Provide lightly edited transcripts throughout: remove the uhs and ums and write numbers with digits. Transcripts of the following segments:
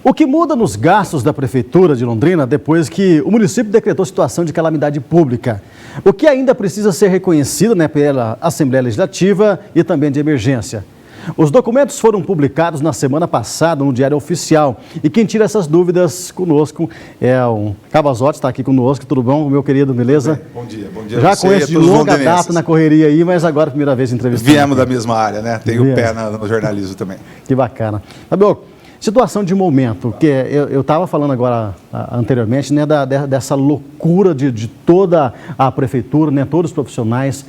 O que muda nos gastos da Prefeitura de Londrina depois que o município decretou situação de calamidade pública? O que ainda precisa ser reconhecido, pela Assembleia Legislativa e também de emergência? Os documentos foram publicados na semana passada no Diário Oficial. E quem tira essas dúvidas conosco é o Cavazotti, está aqui conosco. Tudo bom, meu querido, beleza? Bom dia. Já conheço de longa data na correria aí, mas agora é a primeira vez entrevistando. Viemos da mesma área, né? Tenho o pé no jornalismo também. Que bacana. Fabio, situação de momento, que eu estava falando agora anteriormente, dessa loucura de toda a prefeitura, todos os profissionais,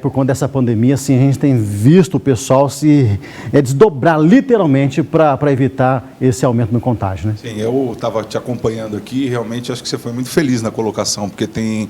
por conta dessa pandemia, assim, a gente tem visto o pessoal se desdobrar literalmente para evitar esse aumento no contágio, né? Sim, eu estava te acompanhando aqui, realmente acho que você foi muito feliz na colocação, porque tem,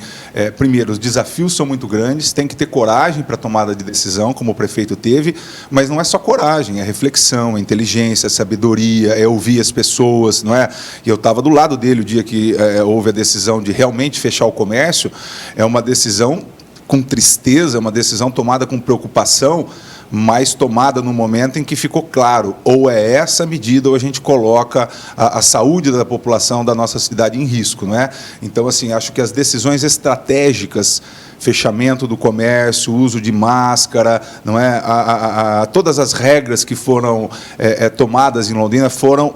primeiro, os desafios são muito grandes, tem que ter coragem para a tomada de decisão, como o prefeito teve, mas não é só coragem, é reflexão, é inteligência, é sabedoria, é ouvir as pessoas, não é? E eu estava do lado dele o dia que houve a decisão de realmente fechar o comércio, é uma decisão com tristeza, uma decisão tomada com preocupação, mas tomada no momento em que ficou claro, ou é essa medida ou a gente coloca a saúde da população da nossa cidade em risco, não é? Então, assim, acho que as decisões estratégicas, fechamento do comércio, uso de máscara, não é? Todas as regras que foram tomadas em Londrina foram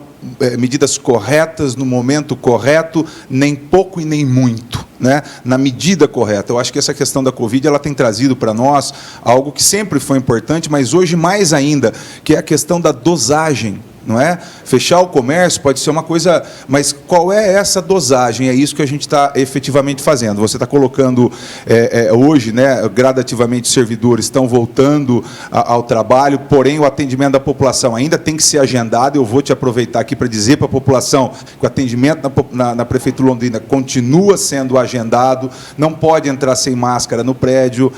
medidas corretas, no momento correto, nem pouco e nem muito, né? Na medida correta. Eu acho que essa questão da Covid ela tem trazido para nós algo que sempre foi importante, mas hoje mais ainda, que é a questão da dosagem. Não é? Fechar o comércio pode ser uma coisa, mas qual é essa dosagem? É isso que a gente está efetivamente fazendo. Você está colocando hoje, gradativamente os servidores estão voltando ao trabalho, porém o atendimento da população ainda tem que ser agendado. Eu vou te aproveitar aqui para dizer para a população que o atendimento na Prefeitura Londrina continua sendo agendado, não pode entrar sem máscara no prédio,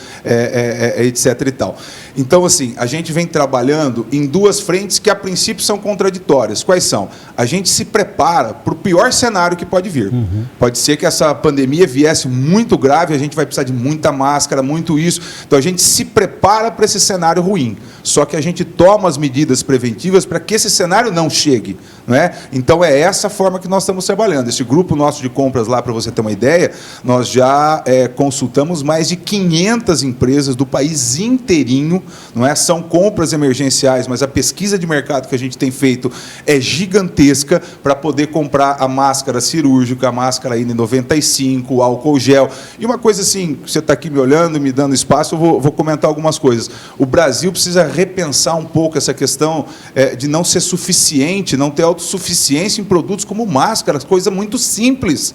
etc. e tal. Então, assim, a gente vem trabalhando em duas frentes que, a princípio, são contraditórias. Quais são? A gente se prepara para o pior cenário que pode vir. Pode ser que essa pandemia viesse muito grave, a gente vai precisar de muita máscara, muito isso. Então, a gente se prepara para esse cenário ruim. Só que a gente toma as medidas preventivas para que esse cenário não chegue. Não é? Então, é essa forma que nós estamos trabalhando. Esse grupo nosso de compras lá, para você ter uma ideia, nós já consultamos mais de 500 empresas do país inteirinho. Não é? São compras emergenciais, mas a pesquisa de mercado que a gente tem feito é gigantesca para poder comprar a máscara cirúrgica, a máscara N95, o álcool gel. E uma coisa assim, você está aqui me olhando e me dando espaço, eu vou comentar algumas coisas. O Brasil precisa repensar um pouco essa questão de não ser suficiente, não ter autossuficiência em produtos como máscaras, coisa muito simples.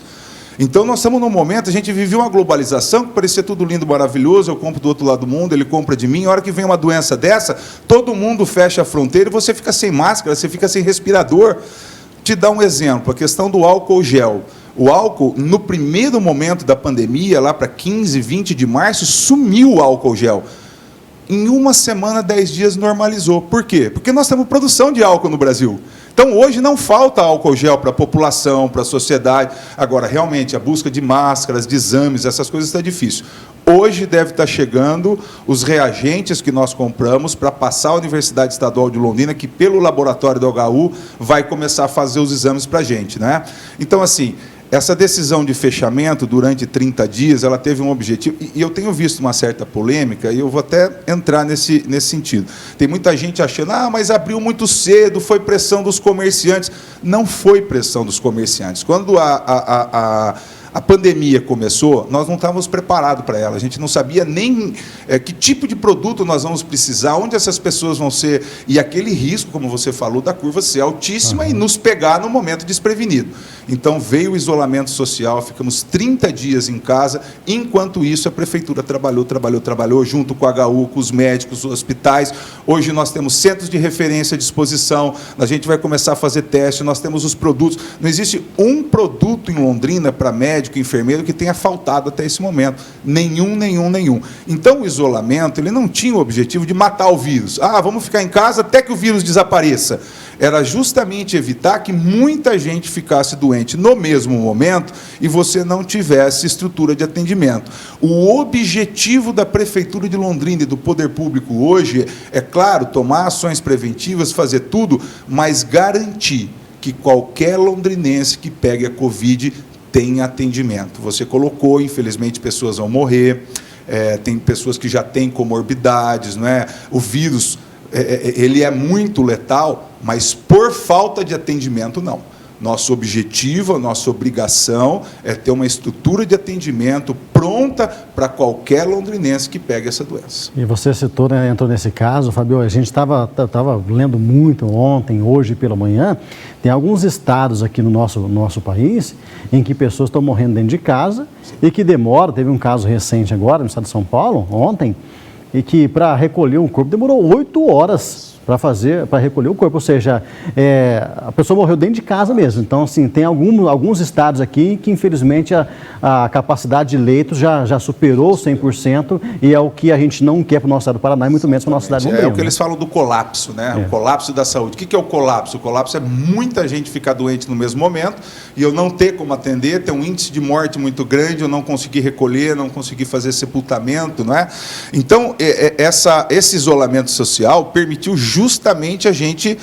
Então, nós estamos num momento, a gente viveu uma globalização que parecia tudo lindo, maravilhoso, eu compro do outro lado do mundo, ele compra de mim, a hora que vem uma doença dessa, todo mundo fecha a fronteira e você fica sem máscara, você fica sem respirador. Te dar um exemplo, a questão do álcool gel. O álcool, no primeiro momento da pandemia, lá para 15, 20 de março, sumiu o álcool gel. Em uma semana, 10 dias, normalizou. Por quê? Porque nós temos produção de álcool no Brasil. Então, hoje não falta álcool gel para a população, para a sociedade. Agora, realmente, a busca de máscaras, de exames, essas coisas está difícil. Hoje deve estar chegando os reagentes que nós compramos para passar à Universidade Estadual de Londrina, que pelo laboratório do HU vai começar a fazer os exames para a gente, né? Então, assim, essa decisão de fechamento durante 30 dias, ela teve um objetivo, e eu tenho visto uma certa polêmica, e eu vou até entrar nesse sentido. Tem muita gente achando, mas abriu muito cedo, foi pressão dos comerciantes. Não foi pressão dos comerciantes. Quando a pandemia começou, nós não estávamos preparados para ela, a gente não sabia nem que tipo de produto nós vamos precisar, onde essas pessoas vão ser, e aquele risco, como você falou, da curva ser altíssima e nos pegar no momento desprevenido. Então, veio o isolamento social, ficamos 30 dias em casa, enquanto isso a Prefeitura trabalhou junto com a HU, com os médicos, os hospitais. Hoje nós temos centros de referência à disposição, a gente vai começar a fazer teste, nós temos os produtos. Não existe um produto em Londrina para médico e enfermeiro que tenha faltado até esse momento. Nenhum. Então, o isolamento ele não tinha o objetivo de matar o vírus. Vamos ficar em casa até que o vírus desapareça. Era justamente evitar que muita gente ficasse doente no mesmo momento e você não tivesse estrutura de atendimento. O objetivo da Prefeitura de Londrina e do Poder Público hoje é, claro, tomar ações preventivas, fazer tudo, mas garantir que qualquer londrinense que pegue a Covid tem atendimento. Você colocou, infelizmente, pessoas vão morrer, tem pessoas que já têm comorbidades, não é? O vírus, ele é muito letal, mas por falta de atendimento, não. Nosso objetivo, a nossa obrigação é ter uma estrutura de atendimento pronta para qualquer londrinense que pegue essa doença. E você citou, né, entrou nesse caso, Fabio, a gente estava lendo muito ontem, hoje pela manhã, tem alguns estados aqui no nosso país em que pessoas estão morrendo dentro de casa. Sim. E que demora, teve um caso recente agora no estado de São Paulo, ontem, e que para recolher um corpo demorou 8 horas. Para recolher o corpo, ou seja, a pessoa morreu dentro de casa mesmo. Então, assim, tem alguns estados aqui que, infelizmente, a capacidade de leitos já superou 100%, e é o que a gente não quer para o nosso estado do Paraná, e muito menos para a nossa cidade de Londrina. É o que eles falam do colapso, né? O colapso da saúde. O que é o colapso? O colapso é muita gente ficar doente no mesmo momento e eu não ter como atender, ter um índice de morte muito grande, eu não conseguir recolher, não conseguir fazer sepultamento, não é? Então, esse isolamento social permitiu justamente a gente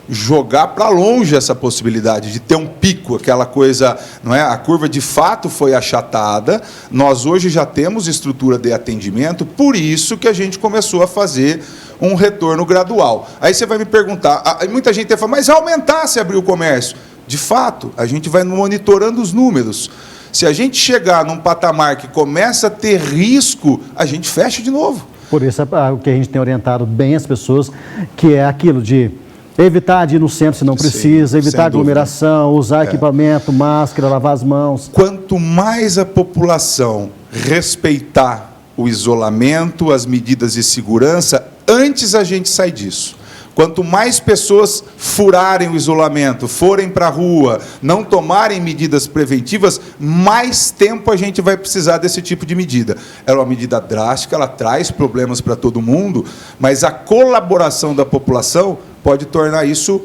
jogar para longe essa possibilidade de ter um pico, aquela coisa, não é? A curva de fato foi achatada, nós hoje já temos estrutura de atendimento, por isso que a gente começou a fazer um retorno gradual. Aí você vai me perguntar, muita gente fala, mas aumentar se abrir o comércio? De fato, a gente vai monitorando os números. Se a gente chegar num patamar que começa a ter risco, a gente fecha de novo. Por isso é o que a gente tem orientado bem as pessoas, que é aquilo de evitar de ir no centro se não precisa, evitar aglomeração, usar equipamento, máscara, lavar as mãos. Quanto mais a população respeitar o isolamento, as medidas de segurança, antes a gente sai disso. Quanto mais pessoas furarem o isolamento, forem para a rua, não tomarem medidas preventivas, mais tempo a gente vai precisar desse tipo de medida. Ela é uma medida drástica, ela traz problemas para todo mundo, mas a colaboração da população pode tornar isso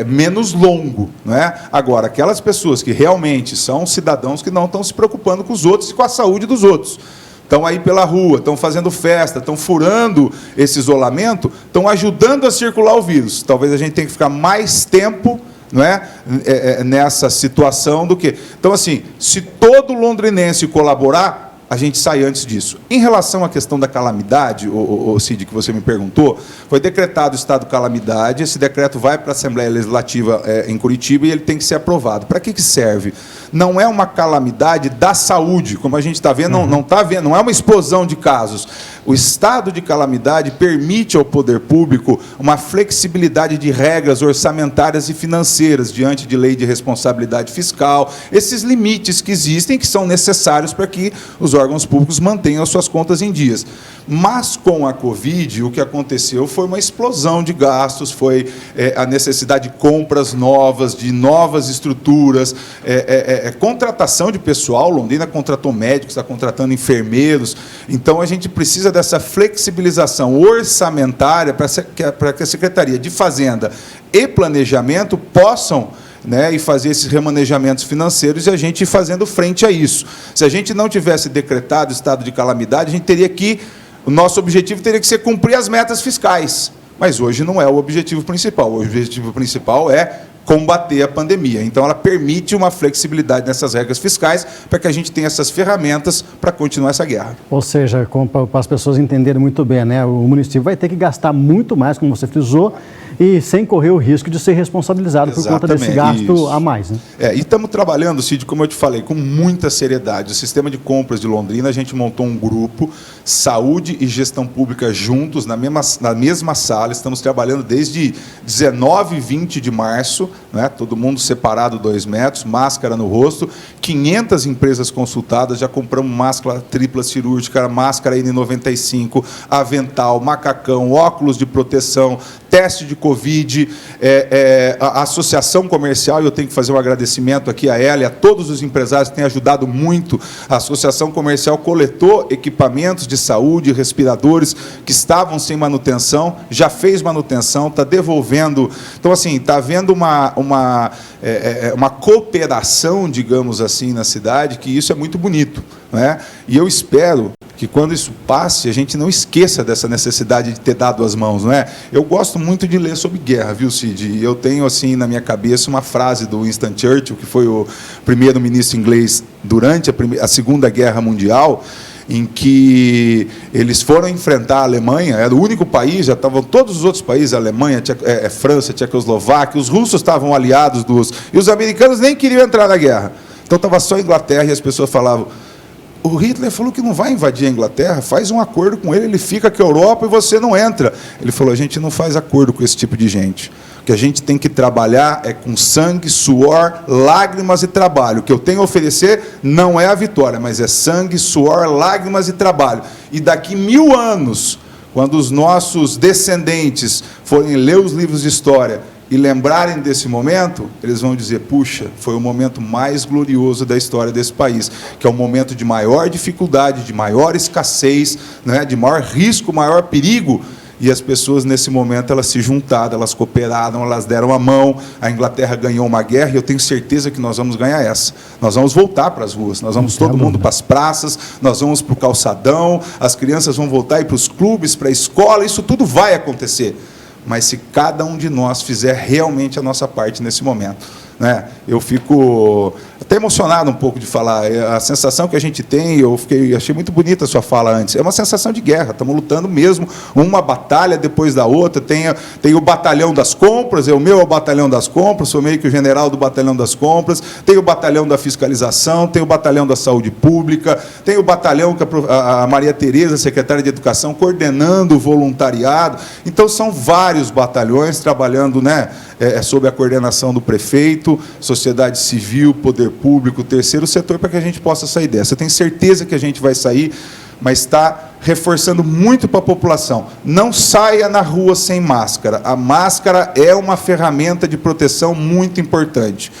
menos longo, não é? Agora, aquelas pessoas que realmente são cidadãos que não estão se preocupando com os outros e com a saúde dos outros, estão aí pela rua, estão fazendo festa, estão furando esse isolamento, estão ajudando a circular o vírus. Talvez a gente tenha que ficar mais tempo, não é, nessa situação do que... Então, assim, se todo londrinense colaborar, a gente sai antes disso. Em relação à questão da calamidade, Cid, que você me perguntou, foi decretado o estado de calamidade, esse decreto vai para a Assembleia Legislativa em Curitiba e ele tem que ser aprovado. Para que serve? Não é uma calamidade da saúde, como a gente está vendo, não é uma explosão de casos. O estado de calamidade permite ao poder público uma flexibilidade de regras orçamentárias e financeiras diante de lei de responsabilidade fiscal, esses limites que existem, que são necessários para que os órgãos públicos mantenham as suas contas em dias. Mas, com a Covid, o que aconteceu foi uma explosão de gastos, foi a necessidade de compras novas, de novas estruturas, contratação de pessoal. Londrina contratou médicos, está contratando enfermeiros. Então, a gente precisa dessa flexibilização orçamentária para que a Secretaria de Fazenda e Planejamento possam, né, e fazer esses remanejamentos financeiros e a gente ir fazendo frente a isso. Se a gente não tivesse decretado estado de calamidade, a gente teria que... O nosso objetivo teria que ser cumprir as metas fiscais. Mas hoje não é o objetivo principal. O objetivo principal é combater a pandemia. Então, ela permite uma flexibilidade nessas regras fiscais para que a gente tenha essas ferramentas para continuar essa guerra. Ou seja, para as pessoas entenderem muito bem, né, o município vai ter que gastar muito mais, como você frisou, e sem correr o risco de ser responsabilizado por conta desse gasto a mais. Né? E estamos trabalhando, Cid, como eu te falei, com muita seriedade. O sistema de compras de Londrina, a gente montou um grupo, saúde e gestão pública juntos, na mesma sala. Estamos trabalhando desde 19 e 20 de março, né? Todo mundo separado 2 metros, máscara no rosto, 500 empresas consultadas, já compramos máscara tripla cirúrgica, máscara N95, avental, macacão, óculos de proteção, teste de Covid, a associação comercial, e eu tenho que fazer um agradecimento aqui a ela e a todos os empresários que têm ajudado muito. A associação comercial coletou equipamentos de saúde, respiradores que estavam sem manutenção, já fez manutenção, está devolvendo. Então, assim, está havendo uma cooperação, digamos assim, na cidade, que isso é muito bonito, né? E eu espero que quando isso passe, a gente não esqueça dessa necessidade de ter dado as mãos, não é? Eu gosto muito de ler sobre guerra, viu, Cid? Eu tenho, assim, na minha cabeça uma frase do Winston Churchill, que foi o primeiro-ministro inglês durante a Segunda Guerra Mundial, em que eles foram enfrentar a Alemanha, era o único país, já estavam todos os outros países, a Alemanha, França, Tchecoslováquia, os russos estavam aliados e os americanos nem queriam entrar na guerra. Então estava só a Inglaterra e as pessoas falavam, o Hitler falou que não vai invadir a Inglaterra, faz um acordo com ele fica com a Europa e você não entra. Ele falou, a gente não faz acordo com esse tipo de gente. O que a gente tem que trabalhar é com sangue, suor, lágrimas e trabalho. O que eu tenho a oferecer não é a vitória, mas é sangue, suor, lágrimas e trabalho. E daqui 1000 anos, quando os nossos descendentes forem ler os livros de história e lembrarem desse momento, eles vão dizer, puxa, foi o momento mais glorioso da história desse país, que é um momento de maior dificuldade, de maior escassez, né, de maior risco, maior perigo, e as pessoas, nesse momento, elas se juntaram, elas cooperaram, elas deram a mão, a Inglaterra ganhou uma guerra, e eu tenho certeza que nós vamos ganhar essa. Nós vamos voltar para as ruas, nós vamos todo mundo para as praças, nós vamos para o calçadão, as crianças vão voltar para os clubes, para a escola, isso tudo vai acontecer. Mas se cada um de nós fizer realmente a nossa parte nesse momento, né? Eu fico até emocionado um pouco de falar. A sensação que a gente tem, achei muito bonita a sua fala antes, é uma sensação de guerra, estamos lutando mesmo, uma batalha depois da outra, tem o batalhão das compras, o meu é o batalhão das compras, sou meio que o general do batalhão das compras, tem o batalhão da fiscalização, tem o batalhão da saúde pública, tem o batalhão que a Maria Tereza, secretária de Educação, coordenando o voluntariado. Então, são vários batalhões trabalhando, né, sob a coordenação do prefeito, sociedade civil, poder público, terceiro setor, para que a gente possa sair dessa. Eu tenho certeza que a gente vai sair, mas está reforçando muito para a população. Não saia na rua sem máscara. A máscara é uma ferramenta de proteção muito importante.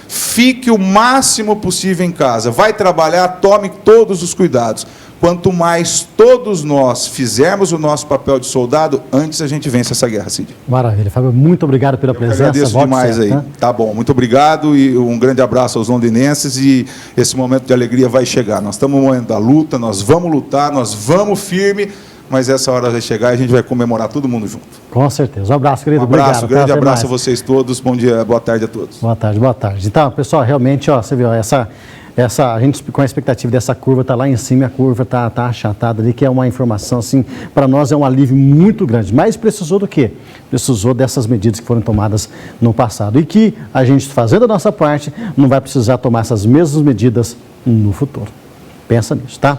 Fique o máximo possível em casa. Vai trabalhar, tome todos os cuidados. Quanto mais todos nós fizermos o nosso papel de soldado, antes a gente vence essa guerra, Cid. Maravilha, Fábio. Muito obrigado pela presença. Eu agradeço demais certo, aí. né? Tá bom, muito obrigado e um grande abraço aos londinenses, e esse momento de alegria vai chegar. Nós estamos no momento da luta, nós vamos lutar, nós vamos firme, mas essa hora vai chegar e a gente vai comemorar todo mundo junto. Com certeza. Um abraço, querido. Um abraço, obrigado. Grande abraço a vocês todos. Bom dia, boa tarde a todos. Boa tarde, boa tarde. Então, pessoal, realmente, ó, você viu, a gente com a expectativa dessa curva está lá em cima, a curva está achatada ali, que é uma informação, assim, para nós é um alívio muito grande. Mas precisou do quê? Precisou dessas medidas que foram tomadas no passado. E que a gente, fazendo a nossa parte, não vai precisar tomar essas mesmas medidas no futuro. Pensa nisso, tá?